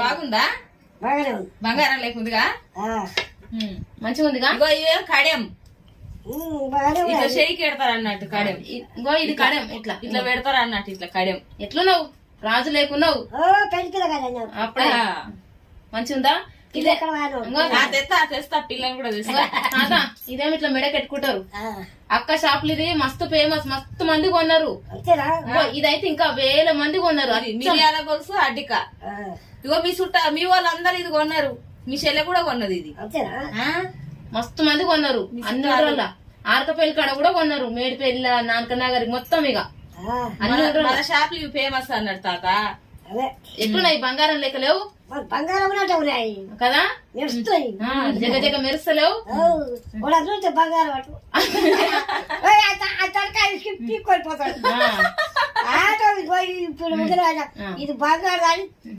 బాగుందా? బాగానే ఉంది. బంగారం లేకుందిగా మంచిగా ఉందిగా. ఇగో ఇదేం కడెం, బాగానే ఇట్లా ఉంది. షేక్ పెడతారు అన్నట్టు కడెం. ఇంకో ఇది కడెం ఇట్లా ఇట్లా పెడతారు అన్నట్టు ఇట్లా కడెం. ఎట్లున్నావు? రాజు లేకున్నావు పెళ్ళికి కదా అప్పుడే. మంచిగా ఉందా? ఇదే ఎక్కడ వాడు? ఇంకో తెస్తా పిల్లలు కూడా తెస్తా. తాత ఇదేమి ఇట్లా మెడకెట్టుకుంటారు. అక్క షాపులు ఇది మస్తు ఫేమస్, మస్తు మంది కొన్నారు. వచ్చారా? ఇంకో ఇదైతే ఇంకా వేల మంది కొన్నారు. అది మిరియాల గొలుసు అడ్డిక. ఇగో మీ మీ వాళ్ళందరూ ఇది కొన్నారు. మీ చెల్లె కూడా కొన్నది ఇది. వచ్చారా? మస్తు మంది కొన్నారు. అన్ని ఊళ్ళ ఆర్కపల్లి కాడ కూడా కొన్నారు. మేడిపల్లి, నానకనగర్ మొత్తం ఇక అన్ని మన షాపులు ఇవి ఫేమస్ అన్నాడు తాత. అదే ఎట్లున్నాయి? బంగారం లెక్క లేవు బంగారం ఉన్నట్టు ఉన్నాయి కదా, మెరుస్తాయి. జగ జగ మెరుస్తలేవు. చూస్తే బంగారం అటు తలకాయ పీక్కొనిపోతాడు. ఇప్పుడు ఇది బంగారు కానీ